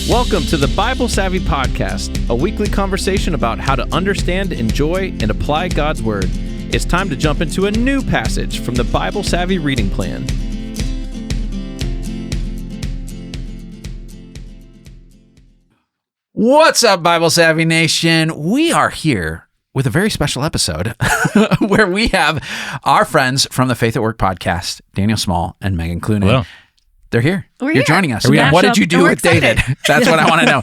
Welcome to the Bible Savvy Podcast, a weekly conversation about how to understand, enjoy, and apply God's Word. It's time to jump into a new passage from the Bible Savvy reading plan. What's up, Bible Savvy Nation? We are here with a very special episode where we have our friends from the Faith at Work podcast, Daniel Small and Megan Clunan. Hello. They're here. We're You're here. joining us. We're What did you do we're with David? That's what I want to know.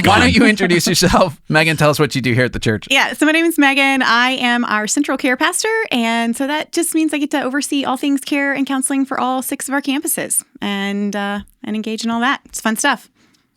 Why don't you introduce yourself? Megan, tell us what you do here at the church. Yeah, so my name is Megan. I am our central care pastor, and so that just means I get to oversee all things care and counseling for all 6 of our campuses and engage in all that. It's fun stuff.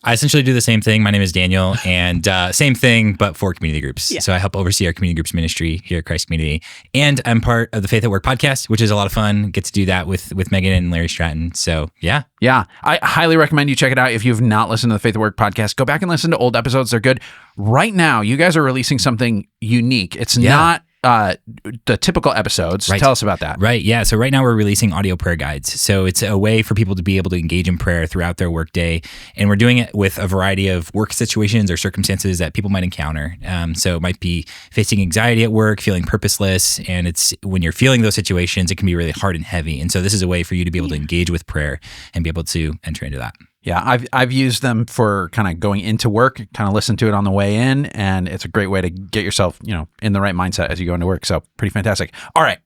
I essentially do the same thing. My name is Daniel, and same thing, but for community groups. Yeah. So I help oversee our community groups ministry here at Christ Community. And I'm part of the Faith at Work podcast, which is a lot of fun. Get to do that with Megan and Larry Stratton. So, yeah. Yeah, I highly recommend you check it out. If you've not listened to the Faith at Work podcast, go back and listen to old episodes. They're good. Right now, you guys are releasing something unique. It's not the typical episodes. Right. Tell us about that. Right. Yeah. So right now we're releasing audio prayer guides. So it's a way for people to be able to engage in prayer throughout their workday. And we're doing it with a variety of work situations or circumstances that people might encounter. So it might be facing anxiety at work, feeling purposeless. And it's when you're feeling those situations, it can be really hard and heavy. And so this is a way for you to be able to engage with prayer and be able to enter into that. Yeah, I've used them for kind of going into work, kind of listen to it on the way in, and it's a great way to get yourself, in the right mindset as you go into work. So pretty fantastic. All right,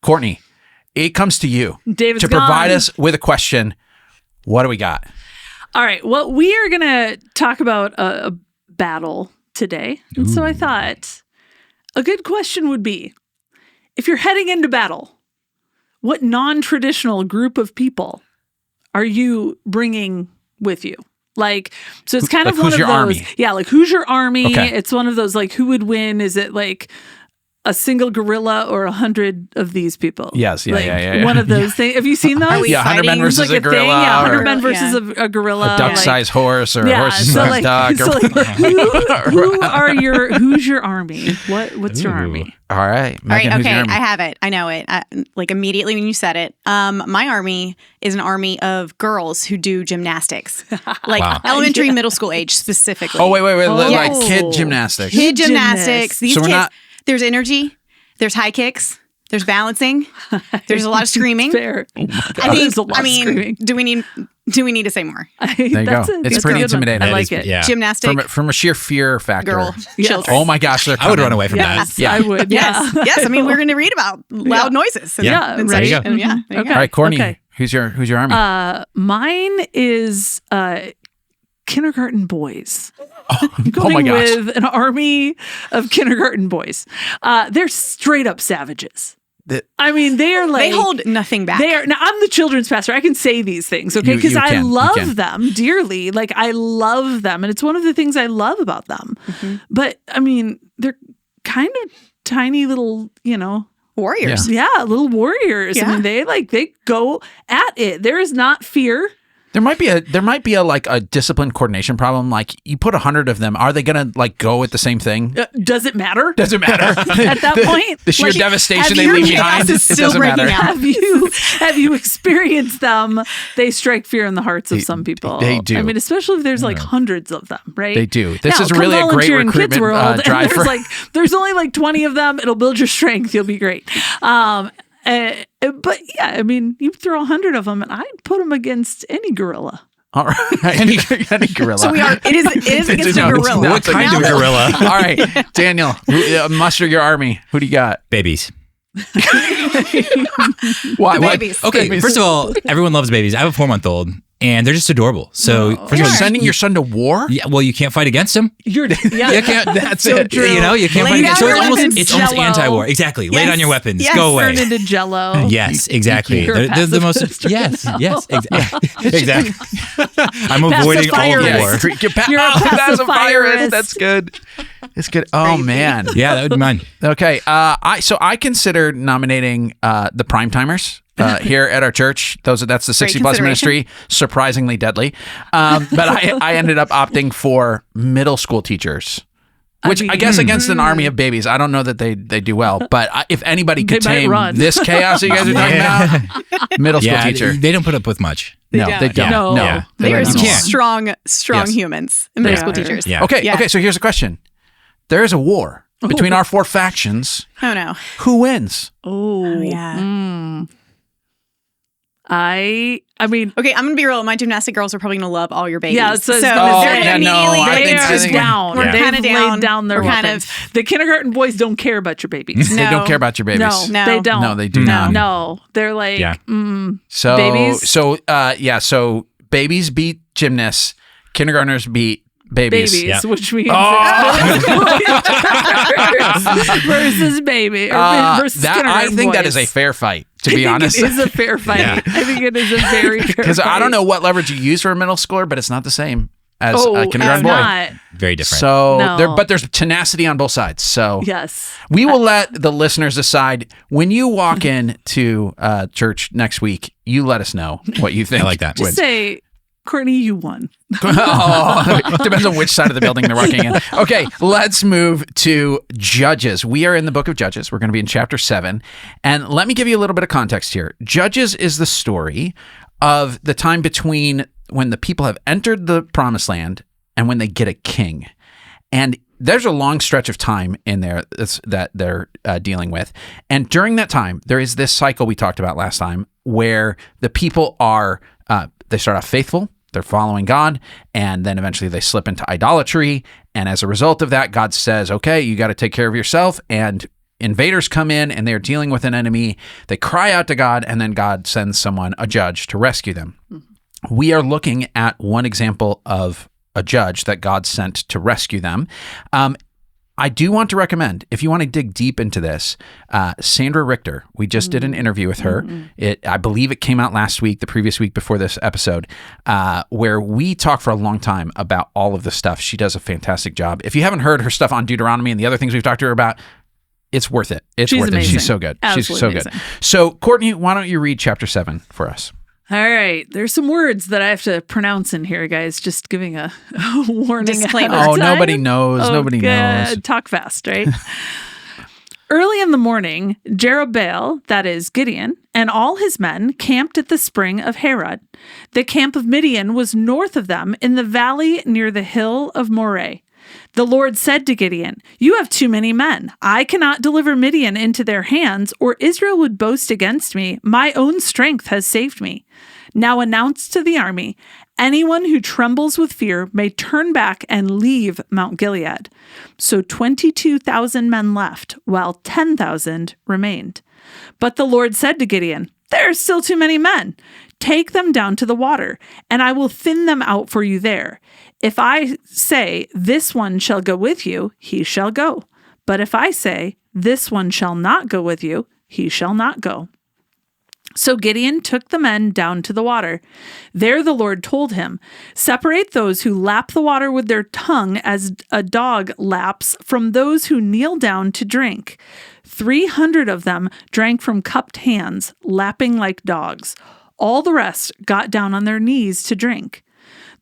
Courtney, it comes to you David's to provide us with a question. What do we got? All right. Well, we are going to talk about a battle today. And so I thought a good question would be, if you're heading into battle, what non-traditional group of people are you bringing with you? So it's kind of one of those. Army? Yeah, who's your army? Okay. It's one of those, who would win? Is it a single gorilla or 100 of these people? Yes, yeah. One of those things. Have you seen those? Are we 100 men fighting? versus a gorilla. Yeah, 100 or men versus a gorilla. a duck-sized horse or a horse-sized duck. Who's your army? What's your army? All right, All right, Megan, who's okay, your army? I have it. I know it. Immediately when you said it, my army is an army of girls who do gymnastics, Wow. elementary, middle school age specifically. Oh, wait, like Yes. kid gymnastics. Kid gymnastics. These So we're kids, not- there's energy, there's high kicks, there's balancing, there's a lot of screaming. Fair. There's a lot of screaming. Do we need to say more? There you go. It's pretty intimidating. I like it. Yeah. Gymnastic, From a sheer fear factor. girl, Yes. children. Oh my gosh, they're I would coming. run away from Yes, that. I would. Yes, Yeah. yes. I mean, we're going to read about loud noises. And, Yeah, and right. such. There you And yeah. there you Okay. go. All right, Courtney, Okay. who's your army? Mine is kindergarten boys. I'm Oh going my gosh. with an army of kindergarten boys. They're straight up savages. I mean, they are They hold nothing back. They are. Now, I'm the children's pastor. I can say these things, okay? You Because I can. You love can. them dearly. I love them. And it's one of the things I love about them. Mm-hmm. But, I mean, they're kind of tiny little, Warriors. little warriors. Yeah. I mean, they go at it. There is not fear. There might be a discipline coordination problem. Like you put 100 of them, are they gonna go at the same thing? Does it matter? Doesn't matter. At that point, the sheer like, devastation have they your leave chaos behind. is It still doesn't breaking matter. out. have you experienced them? They strike fear in the hearts of some people. They do. I mean, especially if there's hundreds of them, right? They do. This Now, is come really a great volunteer in Kids recruitment World, drive and for. there's only 20 of them. It'll build your strength. You'll be great. But yeah, I mean, you throw 100 of them, and I'd put them against any gorilla. All right, any gorilla. So it is against a No, gorilla. What kind of Now- gorilla? All right, Daniel, muster your army. Who do you got? Babies. Why? Babies. Okay, first of all, everyone loves babies. I have a 4-month-old, and they're just adorable. So, first You're of all, sending your son to war? yeah, well, you can't fight against them. You're You can't. That's So it. true. You can't Lay fight against. down So your weapons, it's almost Jell-O. anti-war. Exactly. Lay Yes. down your weapons. Yes. Go away. turned into Jell-O. Yes, exactly. You're a They're the most. pacifist. Yes, exactly. I'm avoiding all Pacifierist. war. You're a pacifierist. That's good. It's good. Oh man. Yeah, that would be mine. Okay. I consider nominating the prime timers. Here at our church, that's the 60 plus consideration. ministry, surprisingly deadly. But I ended up opting for middle school teachers. Which I guess against an army of babies, I don't know that they do well. But if anybody could They might tame run. this chaos that you guys are talking about, middle school teacher. They don't put up with much. No, they don't. No. No. Yeah. They They're let you strong Yes. humans and middle They school are. teachers. Yeah. Okay, Yeah. okay, so here's a question. There is a war between our 4 factions. Oh no. Who wins? Oh, Yeah. I mean, Okay, I'm gonna be real. My gymnastic girls are probably gonna love all your babies. Yeah, so they're Oh, gonna yeah, no, immediately I go think they so. are I think- down. We're They've kinda down. laid down their We're kind weapons. The kindergarten boys don't care about your babies. They No. don't care about your babies. No, No. they don't. No, they do No. not. No, they're like, Yeah. So, Babies? so babies beat gymnasts, kindergartners beat babies. babies, Yeah. which means Oh. versus baby or versus I kindergarten think that boys. is a fair fight, to I be think honest. it is a fair fight. Yeah. I think it is a very fair Because I don't fight. know what leverage you use for a middle schooler, but it's not the same as Oh, a it's kindergarten boy. not. Very different. So, No. but there's tenacity on both sides. So Yes. we will let the listeners decide. When you walk in to church next week, you let us know what you think. I like that. Just say, Courtney, you won. Oh, depends on which side of the building they're walking in. Okay, let's move to Judges. We are in the book of Judges. We're going to be in chapter 7. And let me give you a little bit of context here. Judges is the story of the time between when the people have entered the promised land and when they get a king. And there's a long stretch of time in there that they're dealing with. And during that time, there is this cycle we talked about last time where the people are, they start off faithful, they're following God, and then eventually they slip into idolatry. And as a result of that, God says, okay, you got to take care of yourself. And invaders come in and they're dealing with an enemy. They cry out to God, and then God sends someone, a judge, to rescue them. We are looking at one example of a judge that God sent to rescue them. I do want to recommend, if you want to dig deep into this, Sandra Richter. We just did an interview with her. I believe it came out last week, the previous week before this episode, where we talked for a long time about all of this stuff. She does a fantastic job. If you haven't heard her stuff on Deuteronomy and the other things we've talked to her about, it's worth it. She's worth amazing. it. She's so good. She's so Absolutely good. amazing. So, Courtney, why don't you read chapter 7 for us? All right. There's some words that I have to pronounce in here, guys. Just giving a warning. Disclaimer. ahead of Oh, time. nobody knows. Nobody knows. Good. Talk fast, right? Early in the morning, Jerubbaal, that is Gideon, and all his men camped at the spring of Harod. The camp of Midian was north of them in the valley near the hill of Moreh. The Lord said to Gideon, "You have too many men. I cannot deliver Midian into their hands, or Israel would boast against me. My own strength has saved me. Now announce to the army, anyone who trembles with fear may turn back and leave Mount Gilead." So 22,000 men left, while 10,000 remained. But the Lord said to Gideon, "There are still too many men. Take them down to the water, and I will thin them out for you there. If I say, 'This one shall go with you,' he shall go. But if I say, 'This one shall not go with you,' he shall not go." So Gideon took the men down to the water. There the Lord told him, "Separate those who lap the water with their tongue as a dog laps from those who kneel down to drink." 300 of them drank from cupped hands, lapping like dogs. All the rest got down on their knees to drink.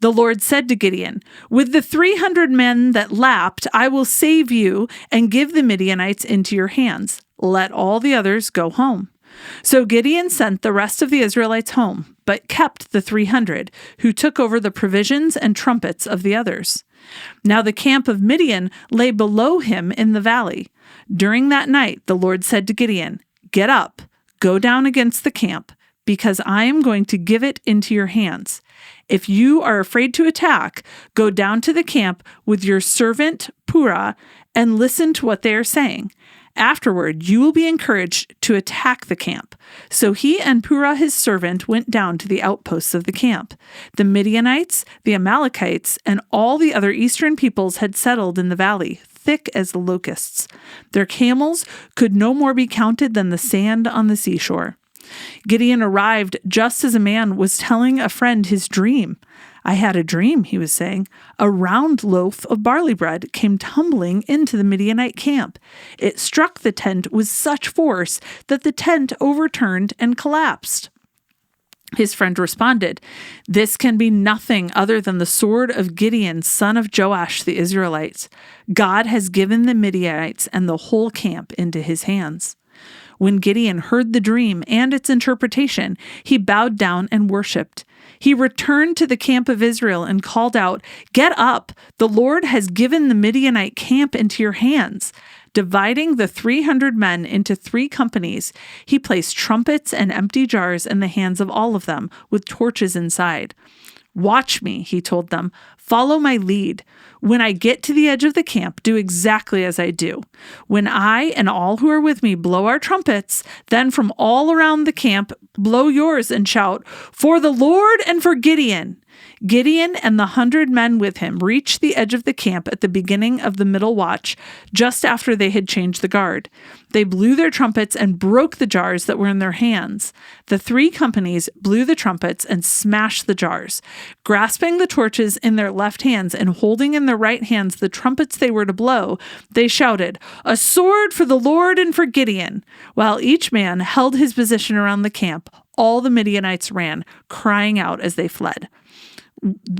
The Lord said to Gideon, "With the 300 men that lapped, I will save you and give the Midianites into your hands. Let all the others go home." So Gideon sent the rest of the Israelites home, but kept the 300, who took over the provisions and trumpets of the others. Now the camp of Midian lay below him in the valley. During that night, the Lord said to Gideon, "Get up, go down against the camp, because I am going to give it into your hands. If you are afraid to attack, go down to the camp with your servant Purah and listen to what they are saying. Afterward, you will be encouraged to attack the camp." So he and Purah his servant went down to the outposts of the camp. The Midianites, the Amalekites, and all the other eastern peoples had settled in the valley, thick as locusts. Their camels could no more be counted than the sand on the seashore. Gideon arrived just as a man was telling a friend his dream. "I had a dream," he was saying. "A round loaf of barley bread came tumbling into the Midianite camp. It struck the tent with such force that the tent overturned and collapsed." His friend responded, "This can be nothing other than the sword of Gideon, son of Joash, the Israelites. God has given the Midianites and the whole camp into his hands." When Gideon heard the dream and its interpretation, he bowed down and worshipped. He returned to the camp of Israel and called out, "Get up! The Lord has given the Midianite camp into your hands." Dividing the 300 men into 3 companies, he placed trumpets and empty jars in the hands of all of them, with torches inside. "Watch me," he told them. "Follow my lead. When I get to the edge of the camp, do exactly as I do. When I and all who are with me blow our trumpets, then from all around the camp, blow yours and shout, 'For the Lord and for Gideon.'" Gideon and the 100 men with him reached the edge of the camp at the beginning of the middle watch, just after they had changed the guard. They blew their trumpets and broke the jars that were in their hands. The 3 companies blew the trumpets and smashed the jars. Grasping the torches in their left hands and holding in their right hands the trumpets they were to blow, they shouted, "A sword for the Lord and for Gideon!" While each man held his position around the camp, all the Midianites ran, crying out as they fled.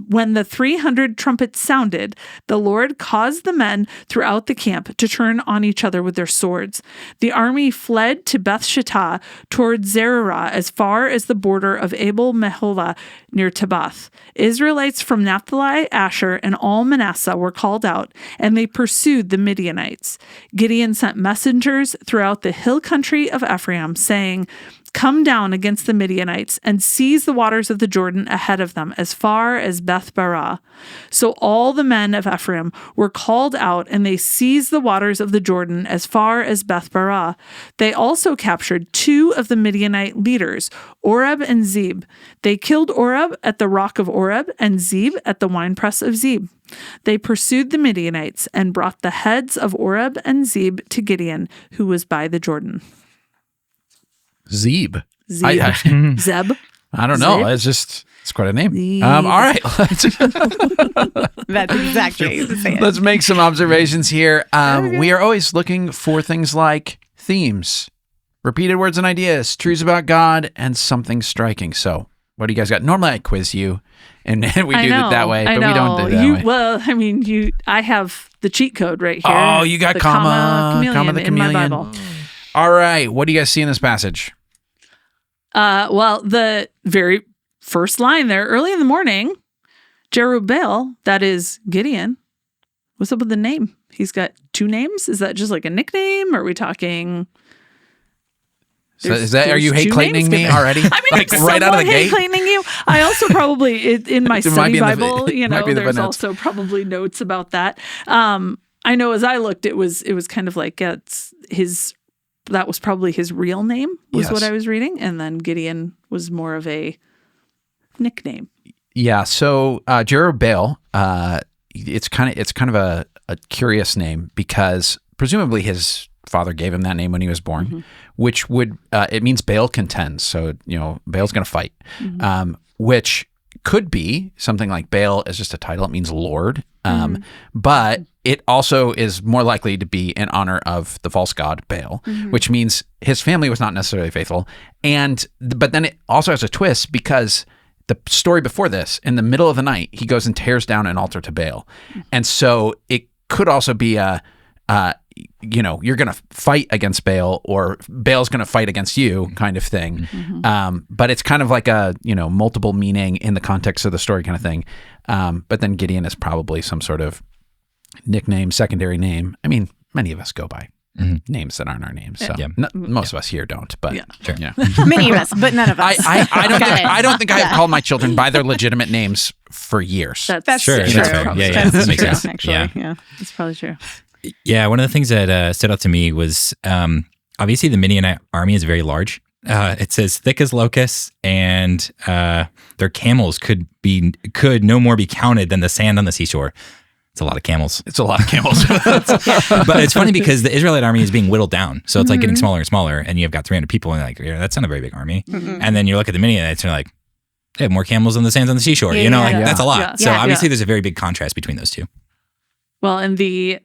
When the 300 trumpets sounded, the Lord caused the men throughout the camp to turn on each other with their swords. The army fled to Beth Shittah toward Zererah as far as the border of Abel Meholah near Tabbath. Israelites from Naphtali, Asher, and all Manasseh were called out, and they pursued the Midianites. Gideon sent messengers throughout the hill country of Ephraim, saying, "Come down against the Midianites and seize the waters of the Jordan ahead of them as far as Beth Barah." So all the men of Ephraim were called out, and they seized the waters of the Jordan as far as Beth Barah. They also captured 2 of the Midianite leaders, Oreb and Zeb. They killed Oreb at the rock of Oreb and Zeb at the winepress of Zeb. They pursued the Midianites and brought the heads of Oreb and Zeb to Gideon, who was by the Jordan. Zeb. Zeb. I don't know. Zeb? It's quite a name. Zeb. All right. That's exactly how you say it. Let's make some observations here. We are always looking for things like themes, repeated words and ideas, truths about God, and something striking. So what do you guys got? Normally I quiz you, and we do it that way, but we don't do it that way. Well, I mean, I have the cheat code right here. Oh, you got the comma the chameleon. in my Bible. All right. What do you guys see in this passage? Well, the very first line there, early in the morning, Jerubbaal, that is Gideon. What's up with the name? He's got 2 names. Is that just like a nickname? Or are we talking? So are you hate Claytoning me already? I mean, like right out of the gate. Claytoning you. I also probably in my study Bible, there's also probably notes about that. I know as I looked, it was kind of like it's his. That was probably his real name, was what I was reading. And then Gideon was more of a nickname. Yeah. So Jerubbaal, it's kind of a curious name because presumably his father gave him that name when he was born, which would, it means Baal contends. So, Baal's going to fight, which could be something like Baal is just a title. It means Lord. But it also is more likely to be in honor of the false god Baal, which means his family was not necessarily faithful. But then it also has a twist because the story before this, in the middle of the night, he goes and tears down an altar to Baal. And so it could also be you're going to fight against Baal or Baal's going to fight against you kind of thing. But it's kind of like a, multiple meaning in the context of the story kind of thing. But then Gideon is probably some sort of nickname, secondary name. I mean, many of us go by names that aren't our names. So most of us here don't, but sure. Many of us, but none of us. I don't think I have called my children by their legitimate names for years. That's sure. true. That's fair. Yeah, that makes sense. Actually, yeah, that's probably true. Yeah, one of the things that stood out to me was obviously the Midianite army is very large. It says thick as locusts, and their camels could no more be counted than the sand on the seashore. It's a lot of camels. It's a lot of camels. But it's funny because the Israelite army is being whittled down. So it's like getting smaller and smaller, and you've got 300 people, and you're like, that's not a very big army. And then you look at the Midianites, and you're like, they have more camels than the sands on the seashore. That's a lot. So obviously there's a very big contrast between those two. Well, and the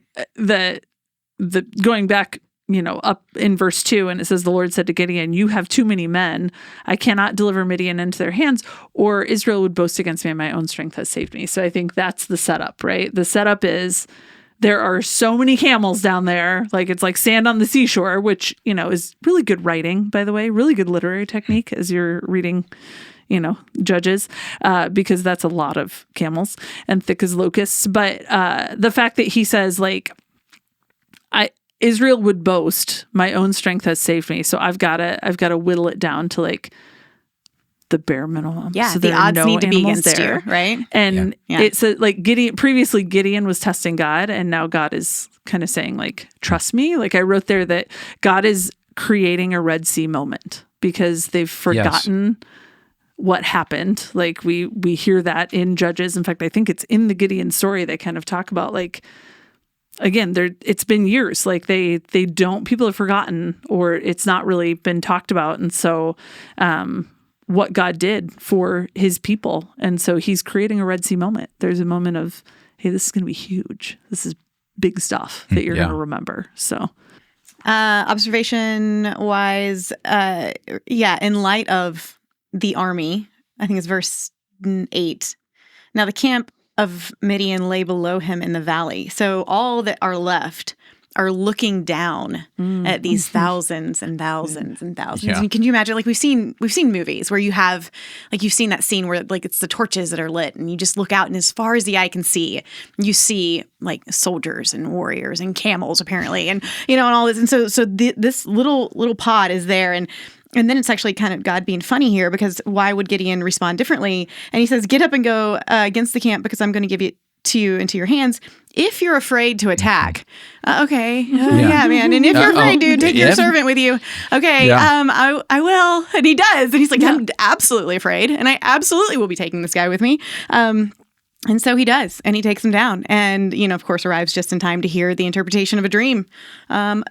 going back up in verse 2, and it says, the Lord said to Gideon, you have too many men. I cannot deliver Midian into their hands, or Israel would boast against me, and my own strength has saved me. So I think that's the setup, right? The setup is there are so many camels down there. Like, it's like sand on the seashore, which, is really good writing, by the way, really good literary technique as you're reading, Judges, because that's a lot of camels and thick as locusts. But the fact that he says, like, Israel would boast, my own strength has saved me. So I've got to whittle it down to like the bare minimum. Yeah, so the odds need to be against there. you, right? And it's like Gideon was testing God, and now God is kind of saying, like, trust me. Like, I wrote there that God is creating a Red Sea moment because they've forgotten what happened. Like, we hear that in Judges. In fact, I think it's in the Gideon story they kind of talk about, like, again, it's been years. Like, people have forgotten, or it's not really been talked about. And so what God did for his people. And so he's creating a Red Sea moment. There's a moment of, hey, this is going to be huge. This is big stuff that you're going to remember. So observation wise, in light of the army, I think it's verse 8. Now the camp of Midian lay below him in the valley. So all that are left are looking down at these thousands and thousands and thousands. Yeah. And can you imagine, like, we've seen movies where you have, like, you've seen that scene where, like, it's the torches that are lit and you just look out, and as far as the eye can see, you see, like, soldiers and warriors and camels, apparently, and, and all this. And so this little pod is there, and then it's actually kind of God being funny here, because why would Gideon respond differently? And he says, get up and go against the camp, because I'm going to give it to you into your hands if you're afraid to attack. Okay. Yeah, man. And if you're afraid, dude, take your servant with you. Okay. I will. And he does. And he's like, I'm absolutely afraid. And I absolutely will be taking this guy with me. And so he does. And he takes him down. And, of course, arrives just in time to hear the interpretation of a dream,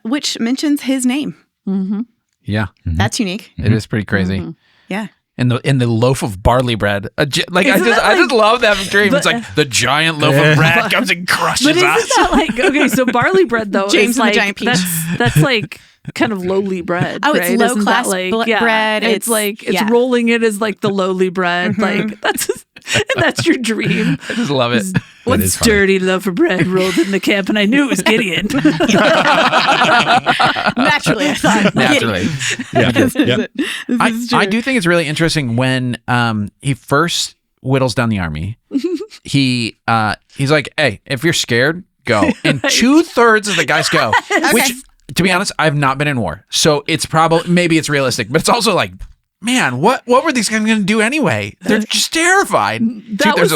which mentions his name. Mm-hmm. Yeah. Mm-hmm. That's unique. It is pretty crazy. Mm-hmm. Yeah. In the loaf of barley bread, I just love that dream. It's like the giant loaf of bread comes and crushes but us. Isn't that like, okay, so barley bread though James is and the like giant peach. that's like kind of lowly bread. Oh, right? it's low Isn't class that bread. It's rolling it as like the lowly bread. Mm-hmm. Like that's your dream. I just love it. What's dirty loaf of bread rolled in the camp, and I knew it was Gideon. Naturally, I thought. Naturally. This is true. I do think it's really interesting when he first whittles down the army. He's like, hey, if you're scared, go. And 2/3 of the guys go. Which, to be honest, I've not been in war. So it's maybe it's realistic, but it's also like, man, what were these guys going to do anyway? They're just terrified. That was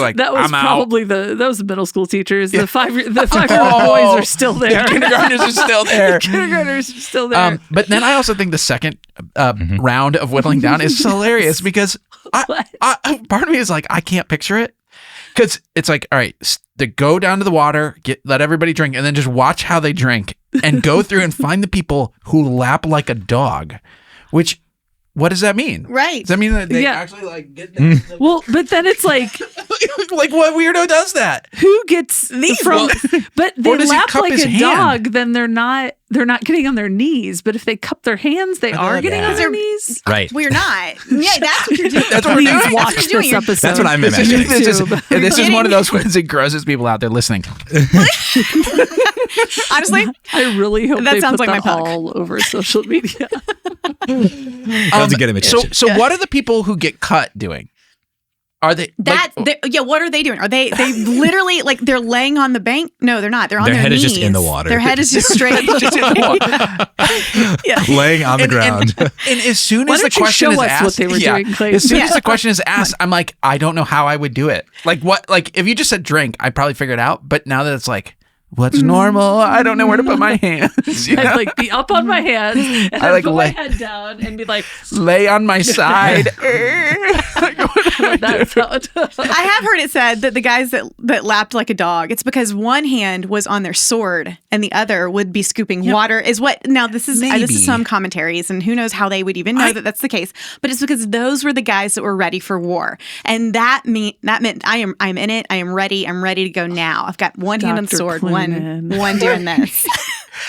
probably the middle school teachers. The 5-year-old boys are still there. The kindergartners are still there. But then I also think the second round of whittling down is hilarious, because part of me is like, I can't picture it. Because it's like, all right, to go down to the water, let everybody drink, and then just watch how they drink, and go through and find the people who lap like a dog, which... What does that mean? Right. Does that mean that they actually like get down? Well, but then it's like, like what weirdo does that? Who gets but they lap like a dog, then they're not getting on their knees. But if they cup their hands, they are getting on their knees. Right. Well, you're not. Yeah, that's what you're doing. That's what we're doing. Please watch this episode. That's what I'm imagining. This is one of those ones that grosses people out there listening. Honestly, I really hope that they sounds put like that my all over social media. To get him attention. So what are the people who get cut doing? Are they what are they doing? Are they literally like they're laying on the bank? No, they're not. They're on their head knees. is just in the water. Their head is just straight. Laying on the ground. And as soon Why as the don't you question show is us asked, what they were doing, Clayton? as soon as the question is asked, I'm like, I don't know how I would do it. Like what? Like if you just said drink, I'd probably figure it out. But now that it's like, what's normal? I don't know where to put my hands. You know? I'd like be up on my hands and I like put my head down and be like, lay on my side. that's how it I have heard it said that the guys that lapped like a dog, it's because one hand was on their sword and the other would be scooping water. Is what? Now this is some commentaries, and who knows how they would even know that that's the case. But it's because those were the guys that were ready for war, and that meant I'm in it. I am ready. I'm ready to go now. I've got one hand on the sword, one doing this.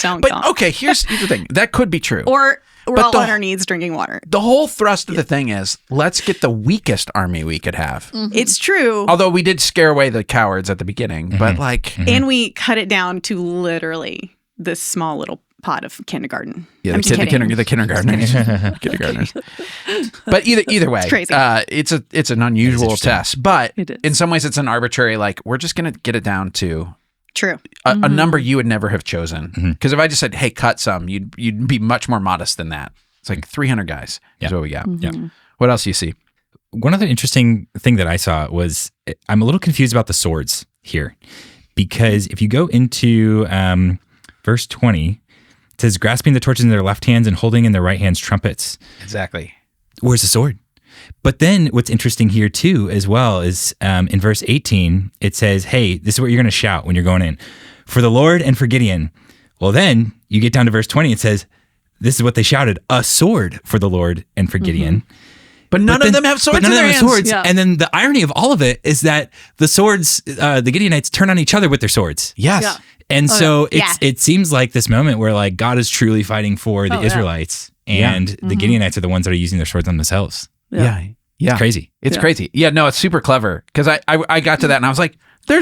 Don't. But okay, here's the thing. That could be true. Or we're But all the- on our knees drinking water. The whole thrust of the thing is, let's get the weakest army we could have. It's true. Although we did scare away the cowards at the beginning, but like, And we cut it down to literally this small little pot of kindergarten. yeah, I'm just kidding. the kindergartners, kindergartners. But either way, crazy. It's an unusual test. But It is. in some ways, it's an arbitrary. Like, we're just gonna get it down to True. a number you would never have chosen. Because if I just said, "Hey, cut some," you'd be much more modest than that. It's like 300 guys is what we got. Yeah. What else do you see? One other interesting thing that I saw was I'm a little confused about the swords here, because if you go into verse 20, it says, grasping the torches in their left hands and holding in their right hands trumpets. Exactly. Where's the sword? But then what's interesting here too, as well, is in verse 18, it says, hey, this is what you're going to shout when you're going in. For the Lord and for Gideon. Well, then you get down to verse 20, it says, this is what they shouted, a sword for the Lord and for Gideon. But none of them have swords But none in of their them have hands. swords. Yeah. And then the irony of all of it is that the swords, the Gideonites turn on each other with their swords. Yes. Yeah. And so yeah. it seems like this moment where like God is truly fighting for the Oh, yeah. Israelites, and the Gideonites are the ones that are using their swords on themselves. Yeah. Yeah. Crazy. It's Yeah. crazy. Yeah, no, it's super clever. Because I got to that and I was like, they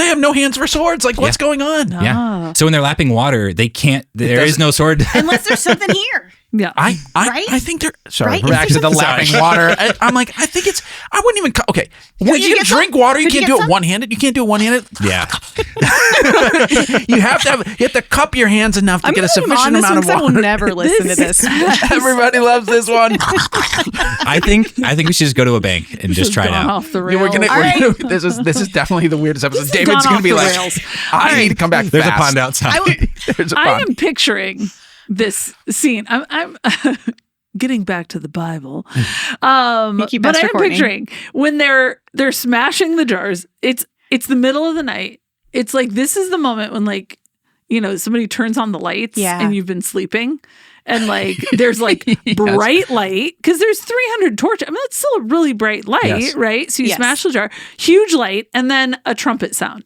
have no hands for swords. Like, what's going on? Yeah. So when they're lapping water, they can't. There is no sword. Unless there's something here. Yeah. Right? I think they're sorry. Right? We're Is back there to the something- lapping water. I'm like, I think it's. I wouldn't even. Okay, when you you get some? drink water, you Could you can't get do it some? one-handed. You can't do it one-handed. Yeah. You have to cup your hands enough to I'm get a gonna leave sufficient on this amount one of 'cause I water. will never listen to this. Everybody loves this one. I think we should just go to a bank and just try it Gone out. off the Yeah, rails. we're gonna. All right. This is definitely the weirdest episode. has David's gone gonna off be the like, rails. I need to come back. There's fast. a pond outside. There's a I pond. am picturing this scene. I'm getting back to the Bible. Thank you, but I Pastor am Courtney. picturing when they're smashing the jars. It's the middle of the night. It's like this is the moment when like, you know, somebody turns on the lights Yeah. and you've been sleeping. And like there's like bright light because there's 300 torches. I mean, it's still a really bright light, Yes. right? So you Yes. smash the jar, huge light, and then a trumpet sound.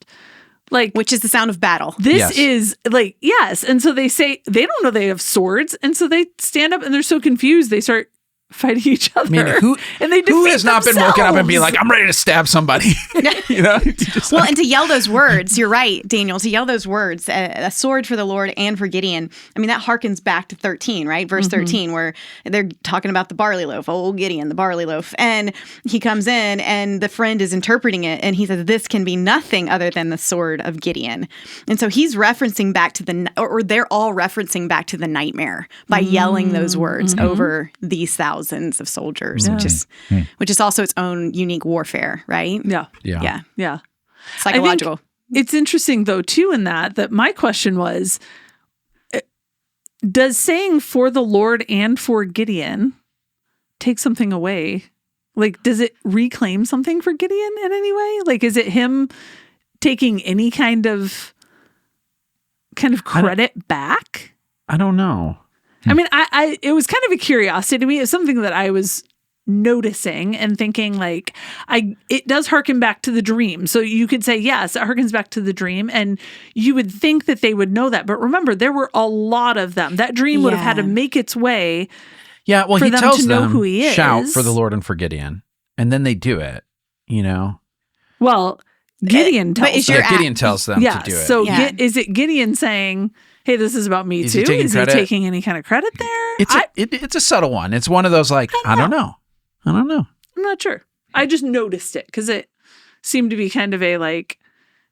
Like Which is the sound of battle. this Yes. is like, yes. And so they say they don't know they have swords. And so they stand up and they're so confused. They start fighting each other. I mean, who and they who defeat has not been woken up and be themselves. like, I'm ready to stab somebody? You know, just Well, and to yell those words, you're right, Daniel, to yell those words, a sword for the Lord and for Gideon. I mean, that harkens back to 13, right? Verse 13, where they're talking about the barley loaf, old Gideon, the barley loaf. And he comes in and the friend is interpreting it. And he says, this can be nothing other than the sword of Gideon. And so he's referencing back to or they're all referencing back to the nightmare by yelling those words over these thousands of soldiers, which is also its own unique warfare, right? Yeah. yeah. Yeah. Psychological. It's interesting though, too, in that my question was, does saying for the Lord and for Gideon take something away? Like, does it reclaim something for Gideon in any way? Like, is it him taking any kind of credit back? I don't know. I mean, I it was kind of a curiosity to me. It's something that I was noticing and thinking like, it does harken back to the dream. So you could say, yes, it harkens back to the dream. And you would think that they would know that. But remember, there were a lot of them. That dream would have had to make its way. Yeah, well, For he them tells to know them, who he is. shout for the Lord and for Gideon. And then they do it, you know? Well, Gideon but tells is them. your Gideon tells them Yeah. to do it. So Yeah. is it Gideon saying, hey, this is about me Is too? he taking Is credit? he taking any kind of credit there? It's a subtle one. It's one of those like, I don't know. I'm not sure. I just noticed it because it seemed to be kind of a like,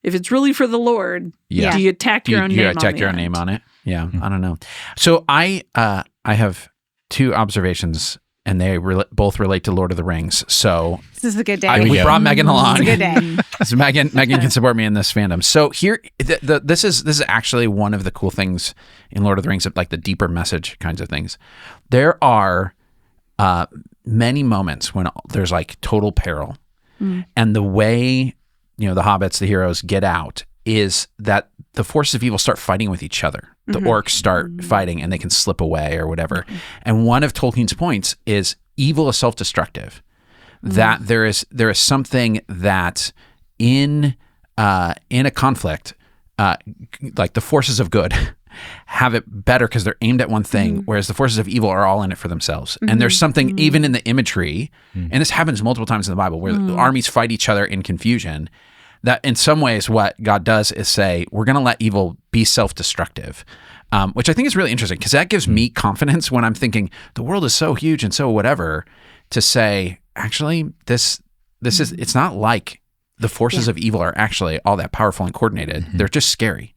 if it's really for the Lord, Yeah. do you tack your own name on attack the your own end? name on it. Yeah, I don't know. So I have two observations, and they both relate to Lord of the Rings. So This is a good day. we brought Megan along. It's a good day. So Megan can support me in this fandom. So here, this is actually one of the cool things in Lord of the Rings, like the deeper message kinds of things. There are many moments when there's like total peril, and the way the hobbits, the heroes, get out is that the forces of evil start fighting with each other. The orcs start fighting, and they can slip away or whatever. And one of Tolkien's points is evil is self-destructive. That there is something that in a conflict, like the forces of good have it better because they're aimed at one thing, whereas the forces of evil are all in it for themselves. And there's something even in the imagery, and this happens multiple times in the Bible, where the armies fight each other in confusion, that in some ways what God does is say, we're going to let evil be self-destructive, which I think is really interesting because that gives me confidence when I'm thinking the world is so huge and so whatever, to say, actually, this is, it's not like the forces of evil are actually all that powerful and coordinated. They're just scary.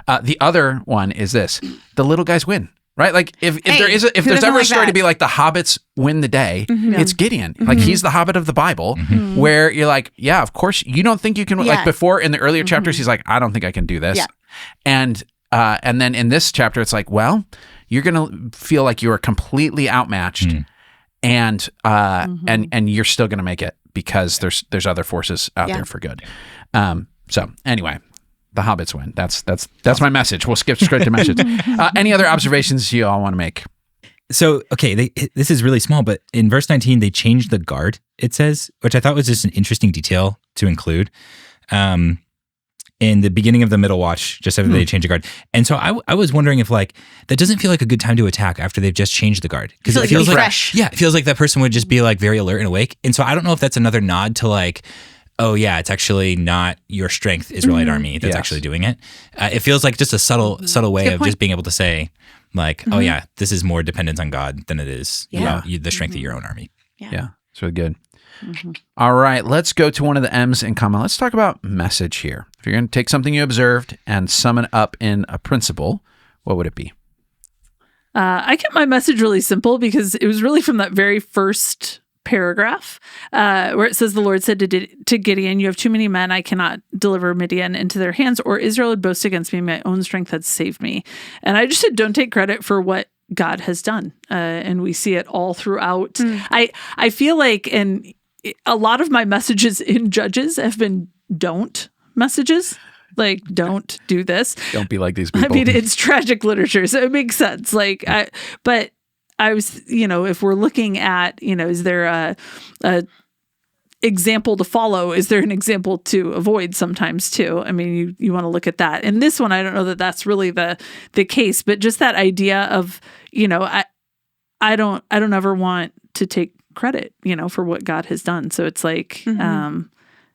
The other one is this: the little guys win, right? Like if there's ever a story to be like the hobbits win the day, it's Gideon. Like he's the hobbit of the Bible, where you're like, yeah, of course you don't think you can. Like before in the earlier chapters, he's like, I don't think I can do this. Yeah. And then in this chapter, it's like, well, you're gonna feel like you are completely outmatched, and you're still gonna make it, because there's other forces out there for good. So anyway, the hobbits win. That's my message. We'll skip straight to message. Any other observations you all want to make? So, okay, this is really small, but in verse 19, they changed the guard, it says, which I thought was just an interesting detail to include. In the beginning of the middle watch, just after they changed the guard. And so I was wondering if that doesn't feel like a good time to attack after they've just changed the guard. Because it feels like fresh. Yeah, it feels like that person would just be very alert and awake. And so I don't know if that's another nod to oh yeah, it's actually not your strength Israelite army that's actually doing it. It feels like just a subtle way of just being able to say oh yeah, this is more dependence on God than it is the strength of your own army. Yeah, it's really good. All right, let's go to one of the M's in common. Let's talk about message here. If you're going to take something you observed and sum it up in a principle, what would it be? I kept my message really simple because it was really from that very first paragraph where it says, the Lord said to Gideon, you have too many men. I cannot deliver Midian into their hands, or Israel would boast against me. My own strength had saved me. And I just said, don't take credit for what God has done. And we see it all throughout. I feel like, and a lot of my messages in Judges have been don't messages. Don't do this. Don't be like these people. I mean, it's tragic literature, so it makes sense. But I was, if we're looking at, is there a example to follow? Is there an example to avoid sometimes too? I mean, you want to look at that. And this one, I don't know that that's really the case, but just that idea of, I don't ever want to take credit, for what God has done. So it's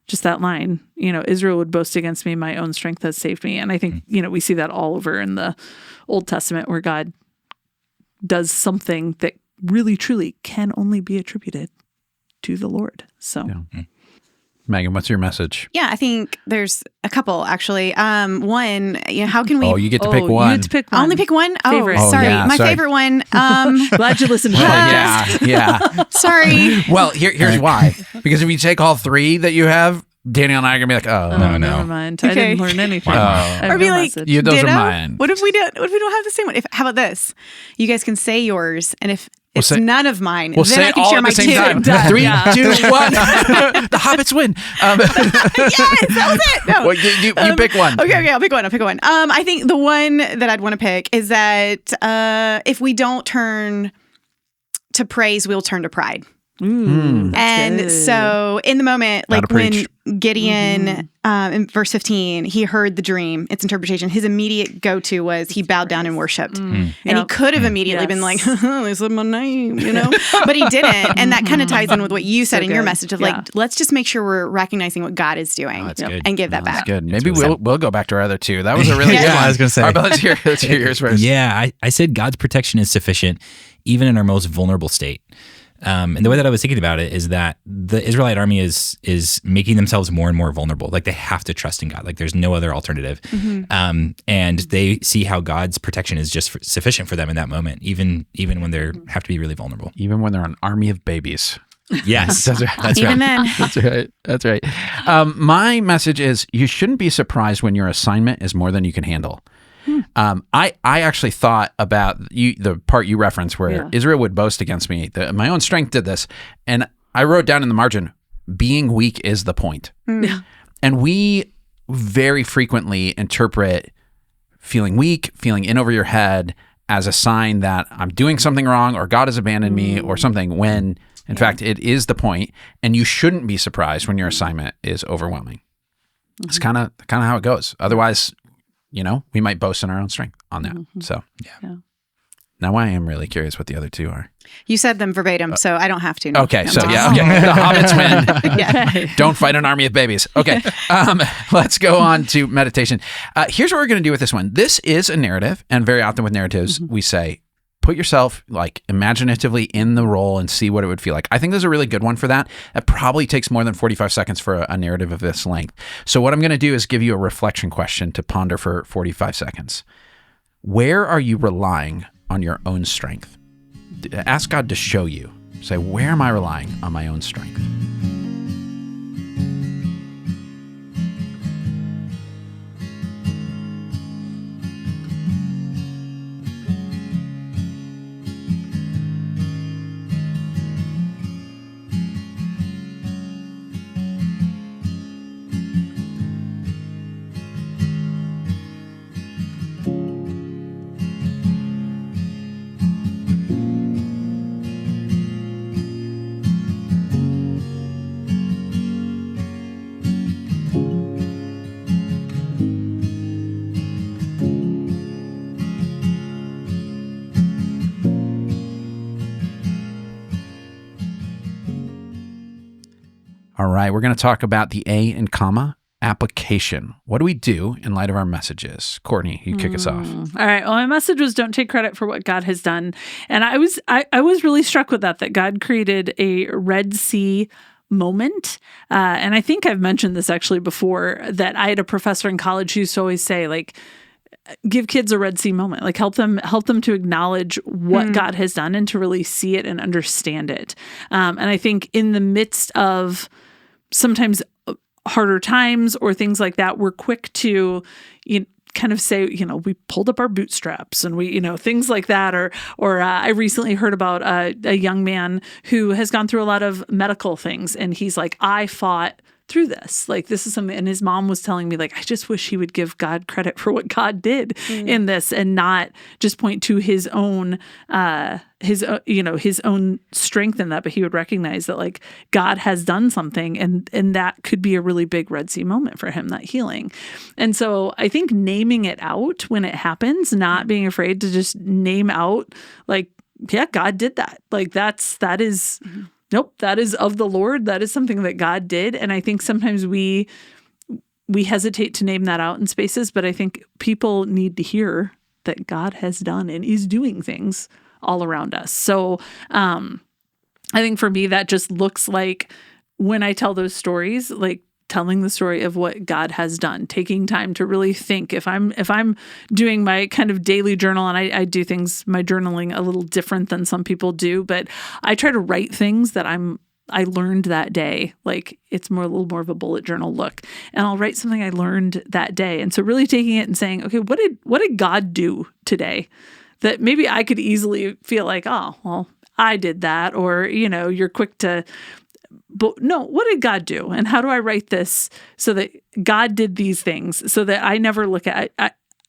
just that line, Israel would boast against me. My own strength has saved me. And I think, we see that all over in the Old Testament where God does something that really, truly can only be attributed to the Lord. So, Megan, what's your message? Yeah, I think there's a couple actually. One, how can we? Oh, you get to pick one. You get to pick one. I only pick one. Favorite. Sorry, my sorry. favorite one. Glad you listened to that. Yeah. Sorry. Well, here's why. Because if you take all three that you have, Daniel and I are gonna be like, no. Never mind. I didn't learn anything. I have Or be no like, message. those ditto? are mine. What if we don't have the same one? How about this? You guys can say yours, and if it's say- none of mine, We'll then say I it can all share at my the same time. two. 3, Yeah. 2, 1. The hobbits win. Yes, that was it. No. Well, you pick one. Okay, I'll pick one. I think the one that I'd want to pick is that if we don't turn to praise, we'll turn to pride. And good. so in the moment, Gotta when preach. Gideon, in verse 15, he heard the dream, its interpretation, his immediate go-to was he bowed down and worshiped. And he could have immediately been like, they said my name, but he didn't. And that kind of ties in with what you said in your good. message of let's just make sure we're recognizing what God is doing that's good. and give that That's back. good. Maybe we'll go back to our other two. That was a really good Yeah, one. I was gonna say. All right, but let's hear yours first. Yeah, I said God's protection is sufficient even in our most vulnerable state. And the way that I was thinking about it is that the Israelite army is making themselves more and more vulnerable. Like they have to trust in God. Like there's no other alternative. And they see how God's protection is just sufficient for them in that moment, even when they have to be really vulnerable. Even when they're an army of babies. Yes, That's right. that's Even right. then, That's right. My message is you shouldn't be surprised when your assignment is more than you can handle. I actually thought about the part you referenced where Israel would boast against me. My own strength did this. And I wrote down in the margin, being weak is the point. And we very frequently interpret feeling weak, feeling in over your head as a sign that I'm doing something wrong or God has abandoned me or something, when in fact it is the point. And you shouldn't be surprised when your assignment is overwhelming. It's kind of how it goes. Otherwise, we might boast in our own strength on that. So Yeah. now I am really curious what the other two are. You said them verbatim, so I don't have to. No. Okay, No, so I'm yeah, just- okay. The hobbits win. Yeah. Don't fight an army of babies. Okay, let's go on to meditation. Here's what we're going to do with this one. This is a narrative, and very often with narratives, we say, put yourself like imaginatively in the role and see what it would feel like. I think there's a really good one for that. It probably takes more than 45 seconds for a narrative of this length. So what I'm going to do is give you a reflection question to ponder for 45 seconds. Where are you relying on your own strength? Ask God to show you. Say, where am I relying on my own strength? All right, we're going to talk about the A and comma application. What do we do in light of our messages? Courtney, you kick us off. All right. Well, my message was don't take credit for what God has done. And I was really struck with that God created a Red Sea moment. And I think I've mentioned this actually before, that I had a professor in college who used to always say, like, give kids a Red Sea moment, like help them to acknowledge what God has done and to really see it and understand it. And I think in the midst of sometimes harder times or things like that, we're quick to kind of say, we pulled up our bootstraps and we, things like that. Or I recently heard about a young man who has gone through a lot of medical things, and he's like, I fought through this. Like, this is something, and his mom was telling me, like, I just wish he would give God credit for what God did in this and not just point to his own strength in that, but he would recognize that, like, God has done something, and that could be a really big Red Sea moment for him, that healing. And so I think naming it out when it happens, not being afraid to just name out, like, yeah, God did that. Like, that is nope, that is of the Lord. That is something that God did. And I think sometimes we hesitate to name that out in spaces, but I think people need to hear that God has done and is doing things all around us. So I think for me, that just looks like, when I tell those stories, like telling the story of what God has done, taking time to really think. If I'm doing my kind of daily journal, and I do things, my journaling a little different than some people do, but I try to write things that I learned that day. Like, it's a little more of a bullet journal look, and I'll write something I learned that day. And so really taking it and saying, okay, what did God do today that maybe I could easily feel like, oh, well, I did that, or, you're quick to. But no, what did God do? And how do I write this so that God did these things, so that I never look at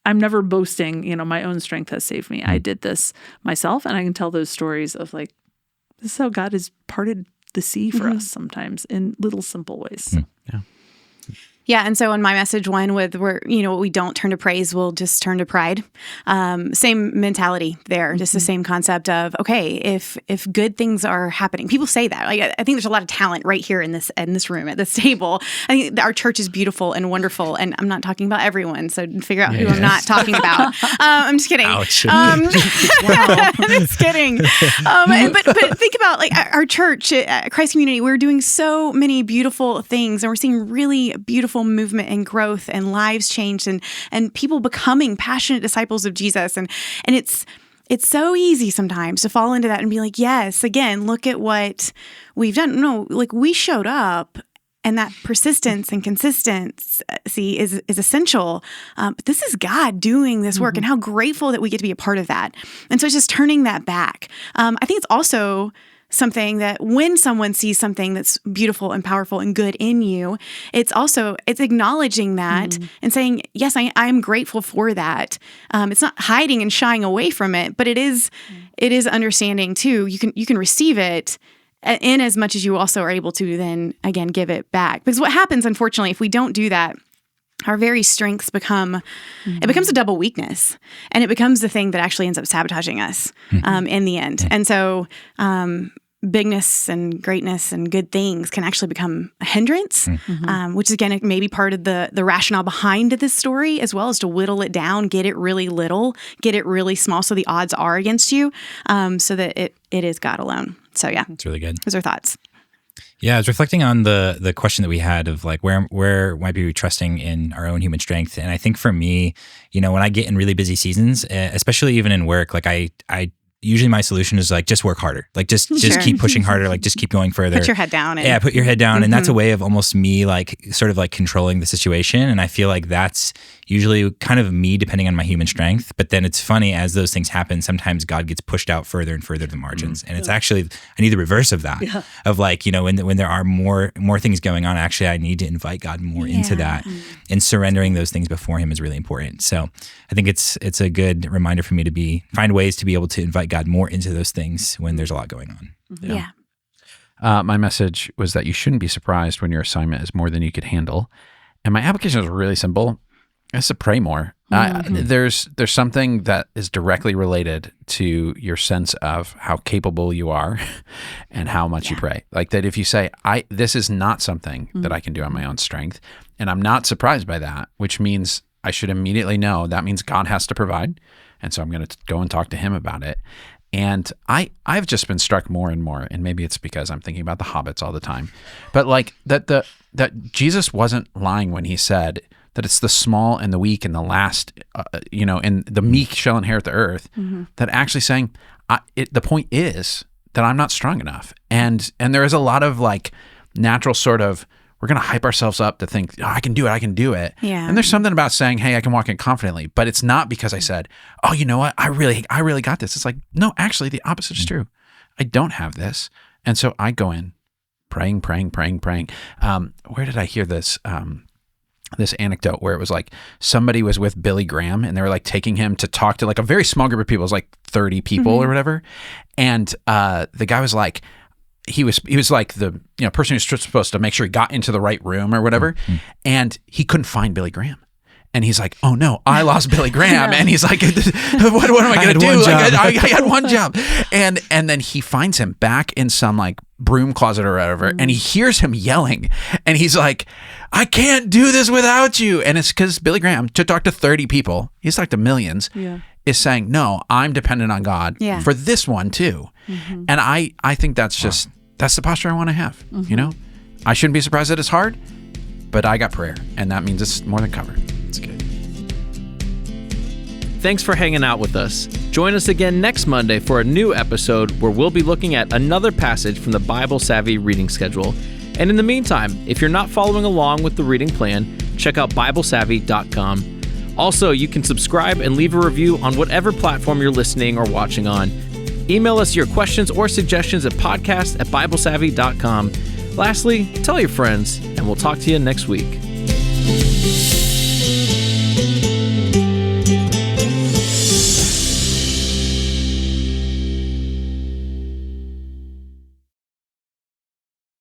I'm never boasting, my own strength has saved me. I did this myself, and I can tell those stories of, like, this is how God has parted the sea for us sometimes in little simple ways. Yeah. Yeah, and so on my message one with where, what we don't turn to praise, we'll just turn to pride. Same mentality there, just the same concept of, okay, if good things are happening, people say that. Like, I think there's a lot of talent right here in this room at this table. I think our church is beautiful and wonderful, and I'm not talking about everyone, so figure out who I'm not talking about. I'm just kidding. Ouch. Just kidding. But think about, like, our church, Christ Community. We're doing so many beautiful things, and we're seeing really beautiful movement and growth and lives changed and people becoming passionate disciples of Jesus. And it's so easy sometimes to fall into that and be like, yes, again, look at what we've done. No, like, we showed up, and that persistence and consistency is essential. But this is God doing this work, and how grateful that we get to be a part of that. And so it's just turning that back. I think it's also something that when someone sees something that's beautiful and powerful and good in you, it's acknowledging that and saying, yes, I am grateful for that. It's not hiding and shying away from it, but it is understanding too. You can receive it in as much as you also are able to then again give it back. Because what happens, unfortunately, if we don't do that, our very strengths become it becomes a double weakness, and it becomes the thing that actually ends up sabotaging us in the end. And so bigness and greatness and good things can actually become a hindrance, which is, again, maybe part of the rationale behind this story, as well as to whittle it down, get it really little, get it really small, so the odds are against you, so that it is God alone. So yeah, It's really good. those are thoughts. Yeah, I was reflecting on the question that we had of like where might be we trusting in our own human strength. And I think for me, when I get in really busy seasons, especially even in work, like I usually my solution is like just work harder, like just keep pushing harder, like just keep going further. Put your head down. Put your head down, and that's a way of almost me like sort of like controlling the situation. And I feel like that's usually kind of me depending on my human strength. But then it's funny, as those things happen, sometimes God gets pushed out further and further to the margins. And it's actually, I need the reverse of that, of like, when there are more things going on, actually I need to invite God more into that, and surrendering those things before him is really important. So I think it's a good reminder for me to find ways to be able to invite God more into those things when there's a lot going on. Yeah. My message was that you shouldn't be surprised when your assignment is more than you could handle. And my application is really simple. It's to pray more. There's something that is directly related to your sense of how capable you are and how much you pray. Like that if you say, this is not something that I can do on my own strength, and I'm not surprised by that, which means I should immediately know that means God has to provide. And so I'm going to go and talk to him about it. And I've just been struck more and more, and maybe it's because I'm thinking about the hobbits all the time, but like that Jesus wasn't lying when he said that it's the small and the weak and the last, and the meek shall inherit the earth. That actually saying, the point is that I'm not strong enough, and there is a lot of like natural sort of, we're going to hype ourselves up to think, I can do it. Yeah. And there's something about saying, hey, I can walk in confidently, but it's not because I said, oh, you know what? I really got this. It's like, no, actually the opposite is true. I don't have this. And so I go in praying. Where did I hear this? This anecdote where it was like somebody was with Billy Graham and they were like taking him to talk to like a very small group of people. It was like 30 people or whatever. And the guy was like, he was like the person who's supposed to make sure he got into the right room or whatever, and he couldn't find Billy Graham. And he's like, oh no, I lost Billy Graham. And he's like, what am I going to do? Like, I had one job. And then he finds him back in some like broom closet or whatever. And he hears him yelling. And he's like, I can't do this without you. And it's because Billy Graham, to talk to 30 people, he's talked to millions, is saying, no, I'm dependent on God for this one too. And I think that's just, that's the posture I want to have. I shouldn't be surprised that it's hard, but I got prayer. And that means it's more than covered. It's good. Thanks for hanging out with us. Join us again next Monday for a new episode where we'll be looking at another passage from the Bible Savvy reading schedule. And in the meantime, if you're not following along with the reading plan, check out BibleSavvy.com. Also, you can subscribe and leave a review on whatever platform you're listening or watching on. Email us your questions or suggestions at podcast@BibleSavvy.com. Lastly, tell your friends, and we'll talk to you next week.